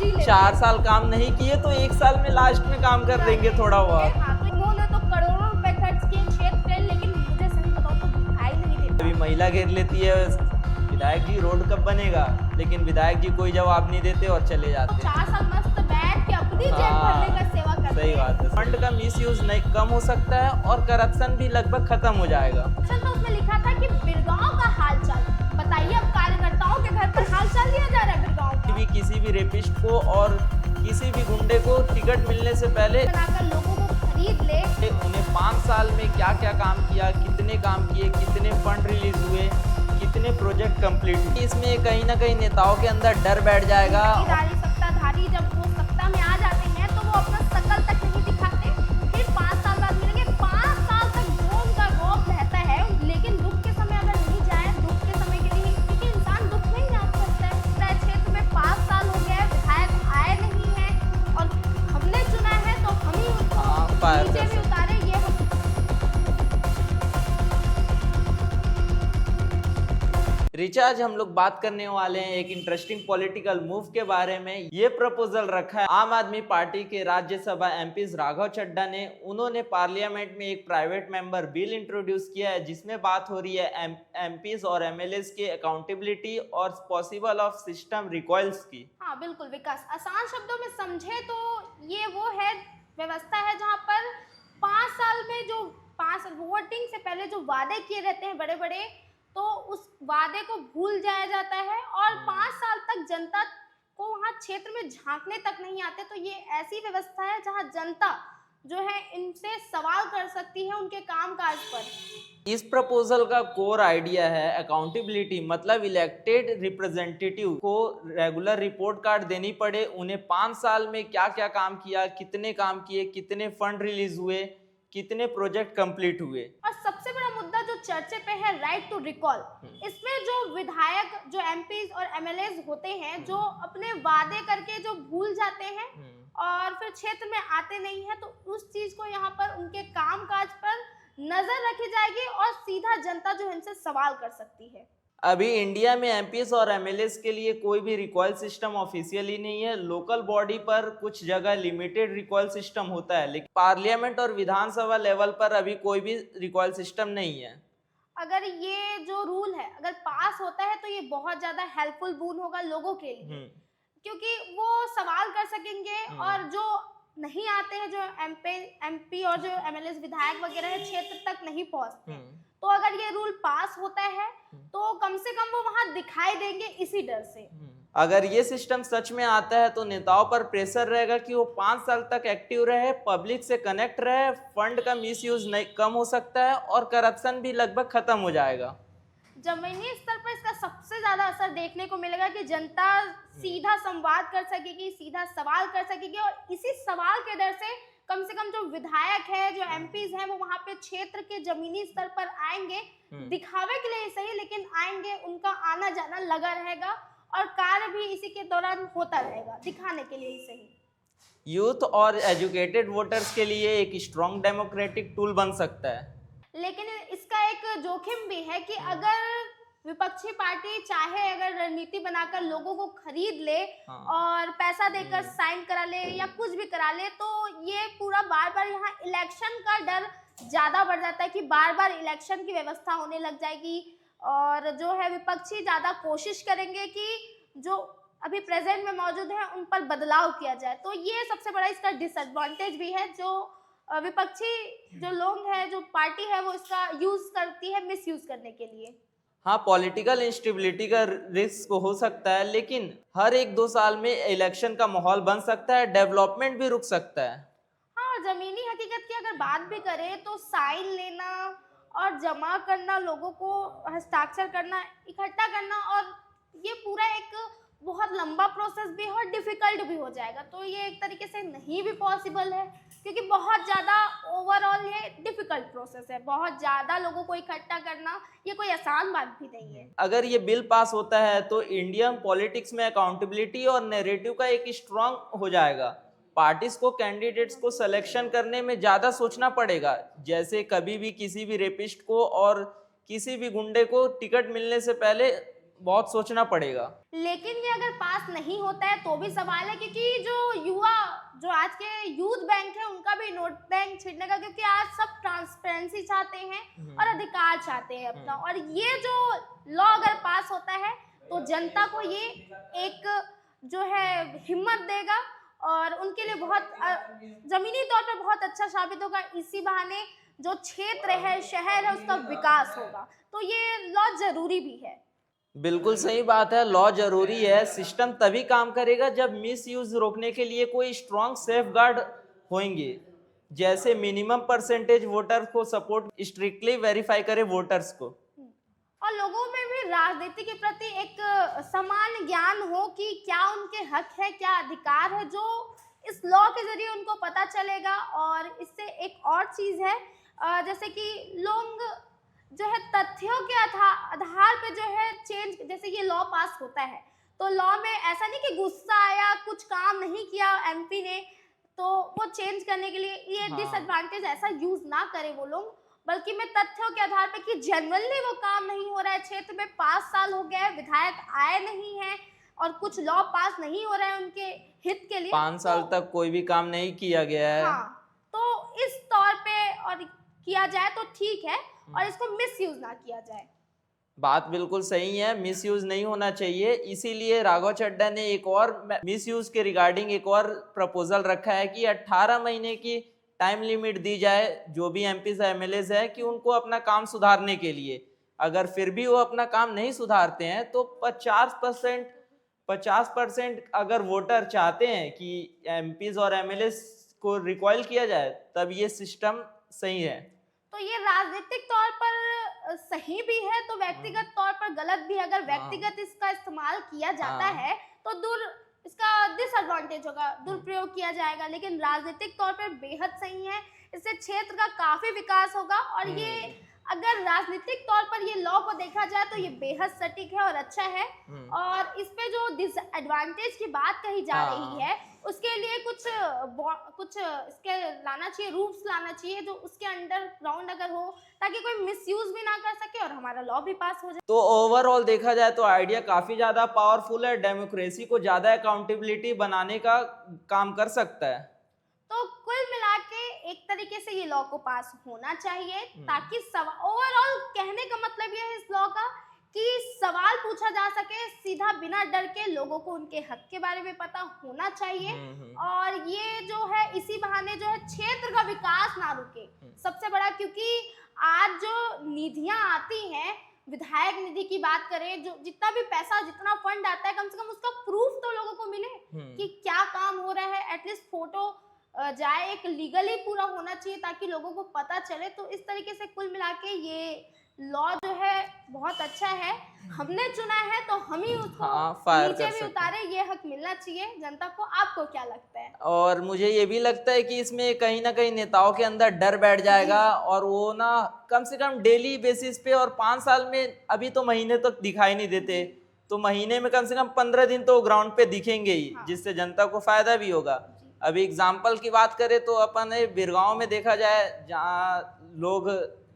जी लेते 4 साल काम नहीं किए तो 1 साल में लास्ट में काम कर देंगे थोड़ा बहुत। हाँ, तो उन्होंने तो करोड़ों रुपए खर्च किए क्षेत्र पे, लेकिन मुझे सही बताओ तो दिखाई नहीं देता। अभी महिला घेर लेती है, विधायक जी रोड कब बनेगा, लेकिन विधायक जी कोई जवाब नहीं देते और चले तो जाते हैं। 4 साल मस्त बैठ के अपनी जेब भरने का सेवा करते सही हैं। बात है। फंड का मिसयूज नहीं कम हो सकता है और करप्शन भी लगभग खत्म हो जाएगा। अच्छा, तो उसमें लिखा था कि बिरगांव का हालचाल बताइए। अब कार्यकर्ताओं के घर पर हालचाल लिया जा रहा है बिरगांव का। किसी भी रेपिस्ट को और किसी भी गुंडे को टिकट मिलने से पहले बनाकर लोगों को खरीद ले। उन्हें 5 साल में क्या क्या काम किया, कितने काम किए, कितने फंड रिलीज हुए, कितने प्रोजेक्ट कंप्लीट हुए, इसमें कहीं ना कहीं नेताओं के अंदर डर बैठ जाएगा। सत्ताधारी जब वो सत्ता में आ जाते हैं तो वो अपना शकल तक नहीं दिखाते, फिर 5 साल बाद मिलेंगे। 5 साल तक जो उनका रौब रहता है, लेकिन दुख के समय अगर नहीं जाए, दुख के समय के लिए, क्योंकि इंसान दुख में ही याद करता है। क्षेत्र में 5 साल हो गए, विधायक आए नहीं है और हमने चुना है तो हम ही उनको नीचे भी उतारे। ये हम रिचा, आज हम लोग बात करने वाले हैं एक इंटरेस्टिंग पॉलिटिकल मूव के बारे में। ये प्रपोजल रखा है आम आदमी पार्टी के राज्यसभा एमपी राघव चड्ढा ने। उन्होंने पार्लियामेंट में एक प्राइवेट मेंबर बिल इंट्रोड्यूस किया है जिसमें बात हो रही है एमपीज और एमएलएस की अकाउंटेबिलिटी और पॉसिबल ऑफ सिस्टम रिकॉइल्स की। हाँ बिल्कुल विकास, आसान शब्दों में समझे तो ये वो है व्यवस्था है जहाँ पर 5 साल में जो 5 वोटिंग से पहले जो वादे किए रहते हैं बड़े बड़े, तो उस वादे को भूल जाया जाता है और 5 साल तक जनता को वहाँ क्षेत्र में झांकने तक नहीं आते। तो ये ऐसी व्यवस्था है जहाँ जनता जो है इनसे सवाल कर सकती है उनके कामकाज पर। इस प्रपोजल का कोर आइडिया है अकाउंटेबिलिटी, मतलब इलेक्टेड रिप्रेजेंटेटिव को रेगुलर रिपोर्ट कार्ड देनी पड़े, उन्हें 5 साल में क्या क्या काम किया, कितने काम किए, कितने फंड रिलीज हुए, कितने प्रोजेक्ट कंप्लीट हुए। और सबसे बड़ा मुद्दा जो चर्चे पे है, राइट टू रिकॉल। इसमें जो विधायक, जो एमपीज और एमएलएज होते हैं, जो अपने वादे करके जो भूल जाते हैं और फिर क्षेत्र में आते नहीं है, तो उस चीज को यहाँ पर उनके कामकाज पर नजर रखी जाएगी और सीधा जनता जो इनसे सवाल कर सकती है। अभी इंडिया में एमपीएस और एमएलएस के लिए कोई भी रिकॉइल सिस्टम ऑफिशियली नहीं है। लोकल बॉडी पर कुछ जगह लिमिटेड रिकॉइल सिस्टम होता है, लेकिन पार्लियामेंट और विधानसभा लेवल पर अभी कोई भी रिकॉइल सिस्टम नहीं है। अगर ये जो रूल है अगर पास होता है तो ये बहुत ज्यादा हेल्पफुल बून होगा लोगों के लिए, क्योंकि वो सवाल कर सकेंगे और जो नहीं आते हैं, जो एमपी और जो एमएलए विधायक वगैरह है, क्षेत्र तक नहीं पहुंचते, तो अगर ये रूल पास होता है तो कम से कम वो वहां दिखाई देंगे इसी डर से। अगर ये सिस्टम सच में आता है तो नेताओं पर प्रेशर रहेगा कि वो 5 साल तक एक्टिव रहे, पब्लिक से कनेक्ट रहे, फंड का मिसयूज नहीं कम हो सकता है और करप्शन भी लगभग खत्म हो जाएगा। जमीनी स्तर पर इसका सबसे ज्यादा असर देखने को मिलेगा कि जनता सीधा संवाद कर सकेगी, सीधा सवाल कर सकेगी और इसी सवाल के डर से कम जो विधायक है, जो एमपीज हैं, वो वहां पे क्षेत्र के जमीनी स्तर पर आएंगे, दिखावे के लिए सही, लेकिन आएंगे, उनका आना जाना लगा रहेगा और कार्य भी इसी के दौरान होता रहेगा, दिखाने के लिए ही सही। यूथ और एजुकेटेड वोटर्स के लिए एक स्ट्रॉन्ग डेमोक्रेटिक टूल बन सकता है, लेकिन इसका एक जोखिम भी है कि अगर विपक्षी पार्टी चाहे अगर रणनीति बनाकर लोगों को खरीद ले और पैसा देकर साइन करा ले या कुछ भी करा ले, तो ये पूरा बार बार यहाँ इलेक्शन का डर ज्यादा बढ़ जाता है कि बार बार इलेक्शन की व्यवस्था होने लग जाएगी और जो है विपक्षी ज्यादा कोशिश करेंगे कि जो अभी प्रेजेंट में मौजूद है उन पर बदलाव किया जाए। तो ये सबसे बड़ा इसका डिसएडवांटेज भी है, जो विपक्षी जो लोग हैं, जो पार्टी है, वो इसका यूज करती है मिस यूज करने के लिए। हाँ, पॉलिटिकल इंस्टेबिलिटी का रिस्क हो सकता है, लेकिन हर 1-2 साल में इलेक्शन का माहौल बन सकता है, डेवलपमेंट भी रुक सकता है। हाँ, और जमीनी हकीकत की अगर बात भी करें तो साइन लेना और जमा करना, लोगों को हस्ताक्षर करना, इकट्ठा करना, और ये पूरा एक बहुत लंबा प्रोसेस भी है और डिफिकल्ट भी हो जाएगा। तो ये एक तरीके से नहीं भी पॉसिबल है, क्योंकि बहुत ज़्यादा ओवरऑल ये डिफिकल्ट प्रोसेस है। बहुत ज़्यादा लोगों को इकट्ठा करना ये कोई आसान बात भी नहीं है। अगर ये बिल पास होता है तो इंडियन पॉलिटिक्स में अकाउंटेबिलिटी और नैरेटिव का एक स्ट्रॉन्ग हो जाएगा। पार्टीज को कैंडिडेट्स को सिलेक्शन करने में ज़्यादा सोचना पड़ेगा, जैसे कभी भी किसी भी रेपिस्ट को और किसी भी गुंडे को टिकट मिलने से पहले बहुत सोचना पड़ेगा। लेकिन ये अगर पास नहीं होता है तो भी सवाल है, क्योंकि जो आज के यूथ बैंक है उनका भी नोट बैंक छिड़ने का, क्योंकि आज सब ट्रांसपेरेंसी चाहते हैं और अधिकार चाहते हैं अपना। और ये जो लॉ अगर पास होता है तो जनता को ये एक जो है हिम्मत देगा और उनके लिए बहुत जमीनी तौर पर बहुत अच्छा साबित होगा। इसी बहाने जो क्षेत्र है, शहर है, उसका विकास होगा। तो ये लॉ जरूरी भी है। बिल्कुल सही बात है, लॉ जरूरी है। सिस्टम तभी काम करेगा जब मिस यूज रोकने के लिए कोई स्ट्रॉन्ग सेफ गार्ड होंगे, जैसे मिनिमम परसेंटेज वोटर को सपोर्ट स्ट्रिक्टली वेरीफाई करे वोटर्स को, और लोगों में भी राजनीति के प्रति एक समान ज्ञान हो कि क्या उनके हक है, क्या अधिकार है, जो इस लॉ के जरिए उनको पता चलेगा। और इससे एक और चीज है, जैसे कि लोग जो है तथ्यों के आधार पे जो है चेंज, जैसे ये लॉ पास होता है तो लॉ में ऐसा नहीं कि गुस्सा आया, कुछ काम नहीं किया एमपी ने तो वो चेंज करने के लिए ये डिसएडवांटेज ऐसा यूज ना करे वो लोग, बल्कि मैं तथ्यों के आधार पे कि जनरली वो काम नहीं हो रहा है, क्षेत्र में 5 साल हो गए, विधायक आए नहीं है और कुछ लॉ पास नहीं हो रहा है उनके हित के लिए, 5 साल तक कोई भी काम नहीं किया गया है। तो इस तौर पे और किया जाए तो ठीक है, और इसको मिसयूज ना किया जाए। बात बिल्कुल सही है, मिसयूज नहीं होना चाहिए। इसीलिए राघव चड्ढा ने एक और मिसयूज के रिगार्डिंग एक और प्रपोजल रखा है कि 18 महीने की टाइम लिमिट दी जाए जो भी एमपीज एमएलएज है कि उनको अपना काम सुधारने के लिए। अगर फिर भी वो अपना काम नहीं सुधारते हैं तो 50% अगर वोटर चाहते हैं कि एमपीज और एमएलएज को रिकॉइल किया जाए तब ये सिस्टम सही है। तो ये राजनीतिक तौर पर सही भी है तो व्यक्तिगत तौर पर गलत भी है। अगर व्यक्तिगत इसका इस्तेमाल किया जाता है तो इसका डिसएडवांटेज होगा, दुरुपयोग किया जाएगा, लेकिन राजनीतिक तौर पर बेहद सही है। इससे क्षेत्र का काफी विकास होगा और ये अगर राजनीतिक तौर पर ये लॉ को देखा जाए तो ये बेहद सटीक है और अच्छा है। और इस पे जो डिसएडवांटेज की बात कही जा रही है उसके लिए कुछ इसके लाना चाहिए, रूल्स लाना चाहिए जो उसके अंडरग्राउंड अगर हो, ताकि कोई मिसयूज भी ना कर सके और हमारा लॉ भी पास हो जाए। तो ओवरऑल देखा जाए तो आइडिया काफी ज्यादा पावरफुल है, डेमोक्रेसी को ज्यादा अकाउंटेबिलिटी बनाने का काम कर सकता है। तो कुल मिला के एक तरीके से ये लॉ को पास होना चाहिए ताकि ओवरऑल कहने का मतलब ये है इस लॉ का कि सवाल पूछा जा सके सीधा बिना डर के, लोगों को उनके हक के बारे में पता होना चाहिए और ये जो है इसी बहाने जो है क्षेत्र का विकास ना रुके, सबसे बड़ा। क्योंकि आज जो निधियां आती हैं, विधायक निधि की बात करें, जो जितना भी पैसा जितना फंड आता है, कम से कम उसका प्रूफ तो लोगों को मिले कि क्या काम हो रहा है, एटलीस्ट फोटो जाए, एक लीगली पूरा होना चाहिए ताकि लोगों को पता चले। तो इस तरीके से कुल मिला के ये लॉ जो है बहुत अच्छा है, हमने चुना है तो हम ही उसको नीचे भी उतारे, ये हक मिलना चाहिए जनता को। आपको क्या लगता है? और मुझे ये भी लगता है कि इसमें कहीं ना कहीं नेताओं के अंदर डर बैठ जाएगा और वो ना कम से कम डेली बेसिस पे, और 5 साल में अभी तो महीने तक दिखाई नहीं देते, तो महीने में कम से कम 15 दिन तो ग्राउंड पे दिखेंगे ही, जिससे जनता को फायदा भी होगा। अभी एग्जाम्पल की बात करें तो अपन बिरगांव में देखा जाए, जहाँ लोग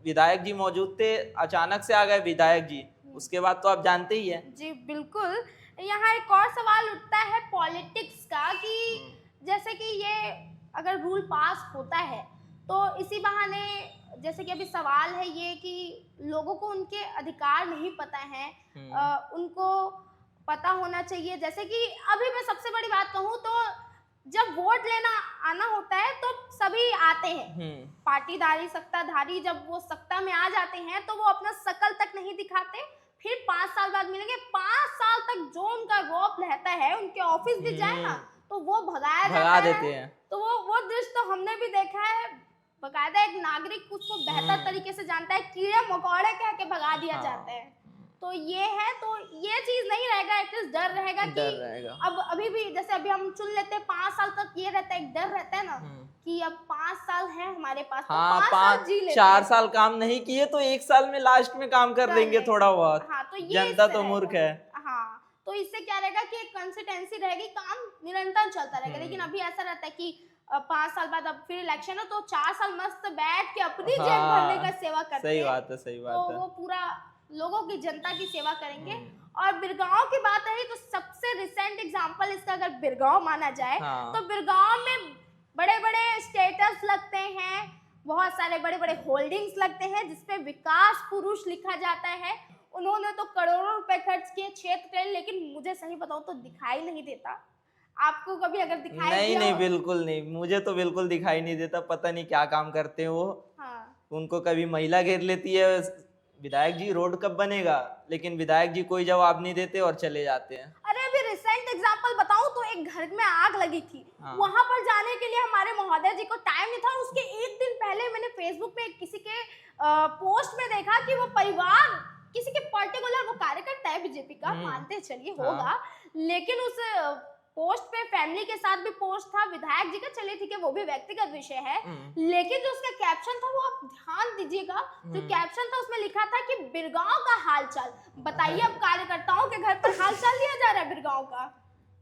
विधायक जी मौजूद थे, अचानक से आ गए विधायक जी, उसके बाद तो आप जानते ही हैं। जी बिल्कुल। यहाँ एक और सवाल उठता है पॉलिटिक्स का कि जैसे कि ये अगर रूल पास होता है तो इसी बहाने, जैसे कि अभी सवाल है ये कि लोगों को उनके अधिकार नहीं पता है, उनको पता होना चाहिए। जैसे कि अभी मैं सबसे बड़ी बात कहूँ तो जब वोट लेना आना होता है तो सभी आते हैं, पार्टीदारी सत्ताधारी, जब वो सत्ता में आ जाते हैं तो वो अपना शकल तक नहीं दिखाते, फिर 5 साल बाद मिलेंगे। 5 साल तक जो उनका रौब रहता है, उनके ऑफिस भी जाए ना तो वो भगा देते हैं। तो वो दृश्य तो हमने भी देखा है, बकायदा एक नागरिक उसको बेहतर तरीके से जानता है, कीड़े मकोड़े कह के भगा दिया जाता है। तो ये है, तो ये चीज नहीं रहेगा, एटलीस्ट डर रहेगा कि अब अभी भी जैसे अभी हम चुन लेते हैं 5 साल तक, ये रहता है, एक डर रहता है ना कि अब 5 साल है हमारे पास, तो 5 साल जी लेते 4 साल काम नहीं किए तो 1 साल में लास्ट में काम कर लेंगे थोड़ा बहुत। तो ये जनता तो मूर्ख है। तो इससे क्या रहेगा कि एक कंसिस्टेंसी रहेगी, काम निरंतर चलता रहेगा। लेकिन अभी ऐसा रहता है कि 5 साल बाद अब फिर इलेक्शन हो तो 4 साल मस्त बैठ के अपनी जेब भरने का सेवा करते हैं। सही बात है, सही बात है। तो वो पूरा लोगों की, जनता की सेवा करेंगे और बिरगांव की बात रही तो सबसे रिसेंट एग्जांपल इसका अगर बिरगांव माना जाए तो बिरगांव में बड़े बड़े स्टेटस लगते हैं, बहुत सारे बड़े बड़े होल्डिंग्स लगते हैं जिसपे विकास पुरुष लिखा जाता है। उन्होंने तो करोड़ों रुपए खर्च किए क्षेत्र के लिए, लेकिन मुझे सही बताऊं तो दिखाई नहीं देता। आपको कभी अगर दिखाई नहीं दिया नहीं हो? बिल्कुल नहीं, मुझे तो बिल्कुल दिखाई नहीं देता, पता नहीं क्या काम करते हैं वो। हाँ। उनको कभी महिला घेर लेती है, विधायक जी रोड कब बनेगा, लेकिन विधायक जी कोई जवाब नहीं देते और चले जाते हैं। अरे अभी रिसेंट एग्जांपल बताऊं तो एक घर में आग लगी थी, वहां पर जाने के लिए हमारे महोदय जी को टाइम नहीं था। और उसके एक दिन पहले मैंने फेसबुक पे किसी के पोस्ट में देखा कि वो परिवार किसी के पर्टिकुलर, वो कार्यकर्ता है बीजेपी का, मानते चलिए होगा, लेकिन उस पोस्ट पे फैमिली के साथ भी पोस्ट था, विधायक जी का, चलिए ठीक है वो भी व्यक्तिगत विषय है, लेकिन जो उसका कैप्शन था वो आप ध्यान दीजिएगा, जो कैप्शन था उसमें लिखा था कि बिरगांव का हालचाल। बताइए अब कार्यकर्ताओं के घर पर हालचाल लिया जा रहा है बिरगांव का,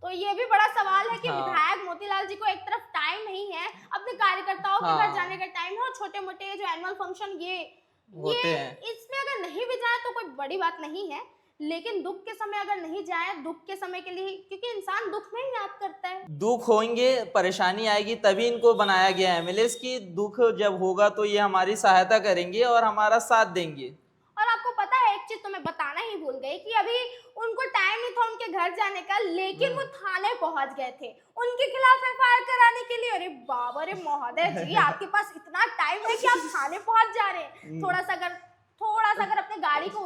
तो ये भी बड़ा सवाल है कि विधायक मोतीलाल जी को एक तरफ टाइम नहीं है, अपने कार्यकर्ताओं के घर जाने का टाइम है, और छोटे मोटे जो एनुअल फंक्शन ये इसमें अगर नहीं भी जाए तो कोई बड़ी बात नहीं है, लेकिन दुख के समय अगर नहीं जाए, दुख के समय के लिए, क्योंकि इंसान दुख में ही याद करता है। दुख होंगे, परेशानी आएगी, तभी इनको बनाया गया एमएलएस की। दुख जब होगा तो ये हमारी सहायता करेंगे और हमारा साथ देंगे। और आपको पता है एक चीज तो मैं बताना ही भूल गई कि अभी उनको टाइम नहीं था उनके घर जाने का, लेकिन वो थाने पहुंच गए थे उनके खिलाफ एफआईआर कराने के लिए। अरे बाबा रे महोदय जी, आपके पास इतना टाइम है कि आप थाने पहुंच जा रहे हैं। थोड़ा सा अगर अपने गाड़ी को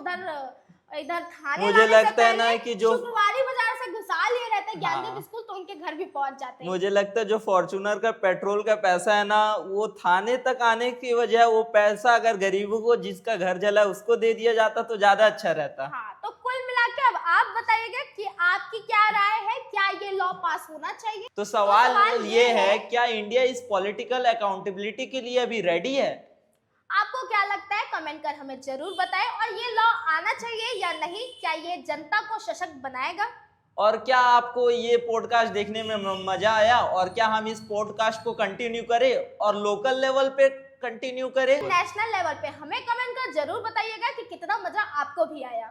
इधर थाने मुझे लगता है ना कि जो शुक्रवारी बाजार से घुसा लिए रहते हैं ज्ञानदेव स्कूल, तो उनके घर भी पहुंच जाते हैं। मुझे लगता है जो फॉर्च्यूनर का पेट्रोल का पैसा है ना, वो थाने तक आने की वजह, वो पैसा अगर गरीबों को, जिसका घर जला उसको दे दिया जाता तो ज्यादा अच्छा रहता। हाँ, तो कुल मिला के अब आप बताइएगा कि आपकी क्या राय है, क्या ये लॉ पास होना चाहिए? तो सवाल ये है, क्या इंडिया इस पॉलिटिकल अकाउंटेबिलिटी के लिए अभी रेडी है? आपको क्या लगता है कमेंट कर हमें जरूर बताएं। और ये लॉ आना चाहिए या नहीं, क्या ये जनता को सशक्त बनाएगा? और क्या आपको ये पॉडकास्ट देखने में मजा आया, और क्या हम इस पॉडकास्ट को कंटिन्यू करें और लोकल लेवल पे कंटिन्यू करें, नेशनल लेवल पे? हमें कमेंट कर जरूर बताइएगा कि कितना मजा आपको भी आया।